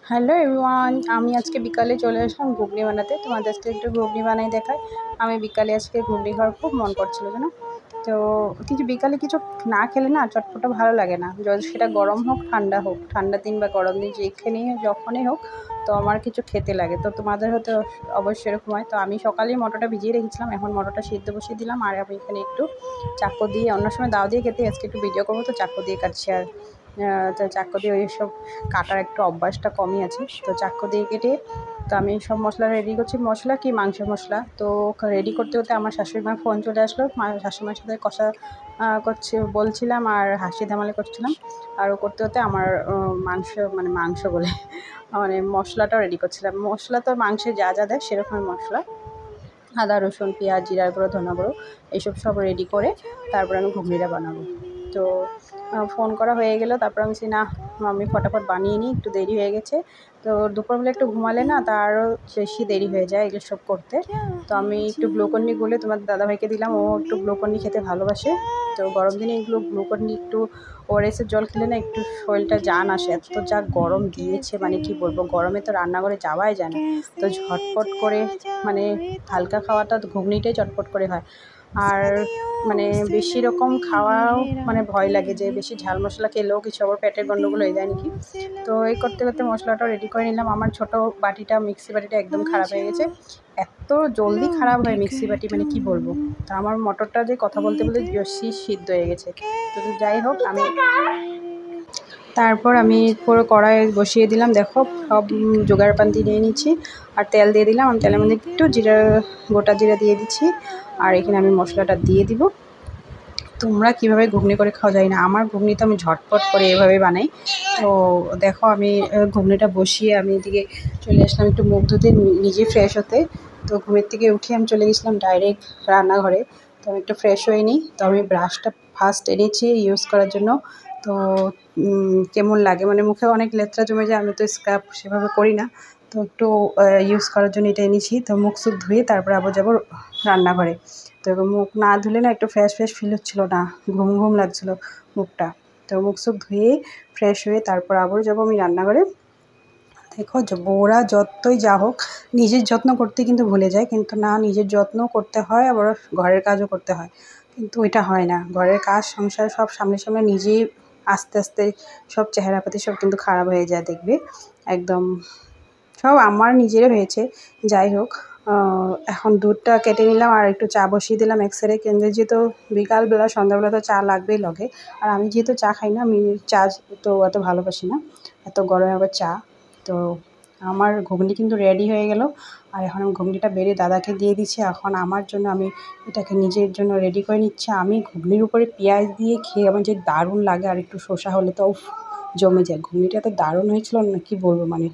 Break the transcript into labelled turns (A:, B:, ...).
A: Hello everyone, আমি আজকে বিকালে চলে আসলাম ঘুগনি বানাতে। তোমাদের আজকে একটু ঘুগনি বানাই দেখাই। আমি বিকালে আজকে ঘুগনি খাওয়ার খুব মন করছিল জানো তো। কিন্তু বিকালে কিছু না খেলে না চটপটা ভালো লাগে না, যদি সেটা গরম হোক ঠান্ডা দিন বা গরম দিন যেখানে যখনই হোক, তো আমার কিছু খেতে লাগে। তো তোমাদের হতে অবশ্যই এরকম হয়। তো আমি সকালেই মটরটা ভিজিয়ে রেখেছিলাম, এখন মটরটা সিদ্ধ বসিয়ে দিলাম। আর আমি এখানে একটু চাকু দিয়ে, অন্য সময় দাও দিয়ে খেতে, আজকে একটু ভিডিও করবো তো চাকু দিয়ে কাটছি। আর তো চাকু দিয়ে ওইসব কাটার একটু অভ্যাসটা কমই আছে, তো চাকু দিয়ে কেটে তো আমি সব মশলা রেডি করছি। মশলা কি, মাংস মশলা। তো রেডি করতে করতে আমার শাশুড়ি মার ফোন চলে আসলো। শাশুড়িমার সাথে কষা করছি বলছিলাম আর হাসি ধামালি করছিলাম। আর করতে করতে আমার মাংস বলে মানে মশলাটাও রেডি করছিলাম। মশলা তো মাংসে যা যা দেয় সেরকমই মশলা, আদা রসুন পেঁয়াজ জিরার গুঁড়ো ধনা গুঁড়ো এইসব সব রেডি করে তারপর আমি ঘুগনিটা বানাবো। তো ফোন করা হয়ে গেল, তারপর আমি না আমি ফটাফট বানিয়ে নিই, একটু দেরি হয়ে গেছে। তো দুপুরবেলা একটু ঘুমালে না তারও বেশি দেরি হয়ে যায় এগুলো সব করতে। তো আমি একটু গ্লুকন্ডি গুলে তোমাদের দাদাভাইকে দিলাম, ও একটু গ্লুকন্ডি খেতে ভালোবাসে। তো গরম দিনে এগুলো গ্লুকন্ডি একটু ওআরএসের জল খেলে না একটু শরীরটা জান আসে। এত যা গরম দিয়েছে মানে কি বলবো, গরমে তো রান্নাঘরে যাওয়াই যায় না। তো ঝটপট করে মানে হালকা খাওয়াটা ঘুগনিটাই চটপট করে হয়। আর মানে বেশি রকম খাওয়াও মানে ভয় লাগে যে বেশি ঝাল মশলা খেলেও কিছু আবার পেটের গন্ডগোল হয়ে যায় নাকি। তো এই করতে করতে মশলাটাও রেডি করে নিলাম। আমার ছোটো বাটিটা, মিক্সি বাটিটা একদম খারাপ হয়ে গেছে। এত জলদি খারাপ হয় মিক্সি বাটি, মানে কি বলবো। তো আমার মটরটা যে কথা বলতে বলতে বেশি সিদ্ধ হয়ে গেছে। তো যাই হোক, তারপর আমি পুরো কড়াই বসিয়ে দিলাম। দেখো সব জোগাড়পাতি নিয়ে নিচ্ছি আর তেল দিয়ে দিলাম। আমি তেলের মধ্যে একটু গোটা জিরা দিয়ে দিচ্ছি। আর এখানে আমি মশলাটা দিয়ে দিব। তোমরা কীভাবে ঘুগনি করে খাওয়া যায় না, আমার ঘুগনি তো আমি ঝটপট করে এভাবে বানাই। তো দেখো আমি ঘুগনিটা বসিয়ে আমি এদিকে চলে আসলাম একটু মুখ ধুতে, নিজে ফ্রেশ হতে। তো ঘুমের থেকে উঠে আমি চলে গেছিলাম ডাইরেক্ট রান্নাঘরে। তো আমি একটু ফ্রেশ হয়ে নিই। তো আমি ব্রাশটা ফার্স্ট এনেছি ইউজ করার জন্য। তো কেমন লাগে মানে মুখে অনেক লেত্রা জমে যায়, আমি তো স্ক্রাব সেভাবে করি না। তো একটু ইউজ করার জন্য এটা এনেছি। তো মুখ সুখ ধুয়ে তারপর আবার যাবো রান্নাঘরে। তো মুখ না ধুলে না একটু ফ্রেশ ফ্রেশ ফিল হচ্ছিলো না, ঘুম ঘুম লাগছিলো মুখটা। তো মুখ সুখ ধুয়ে ফ্রেশ হয়ে তারপর আবার যাবো আমি রান্নাঘরে। দেখো বউরা যতই যা হোক নিজের যত্ন করতে কিন্তু ভুলে যায়, কিন্তু না, নিজের যত্ন করতে হয় আবার ঘরের কাজও করতে হয়, কিন্তু ওইটা হয় না। ঘরের কাজ সংসার সব সামনে সামনে নিজেই আস্তে আস্তে সব চেহারাপাতি সব কিন্তু খারাপ হয়ে যায় দেখবে একদম। সব আমার নিজেরও হয়েছে। যাই হোক, এখন দুধটা কেটে নিলাম আর একটু চা বসিয়ে দিলাম এক্সারে কেন্দ্রে, যেহেতু বিকালবেলা সন্ধ্যাবেলা তো চা লাগবেই লগে। আর আমি যেহেতু চা খাই না, আমি চা তো এত ভালোবাসি না, এত গরমে আবার চা। তো আমার ঘুগনি কিন্তু রেডি হয়ে গেল। আর এখন আমি ঘুগনিটা বেড়ে দাদাকে দিয়ে দিচ্ছি। এখন আমার জন্য আমি এটাকে নিজের জন্য রেডি করে নিচ্ছি। আমি ঘুগনির উপরে পেঁয়াজ দিয়ে খেয়ে আমার যে দারুণ লাগে, আর একটু শসা হলে তো জমে যায়। ঘুগনিটা তো দারুণ হয়েছিল না, কি বলবো মানে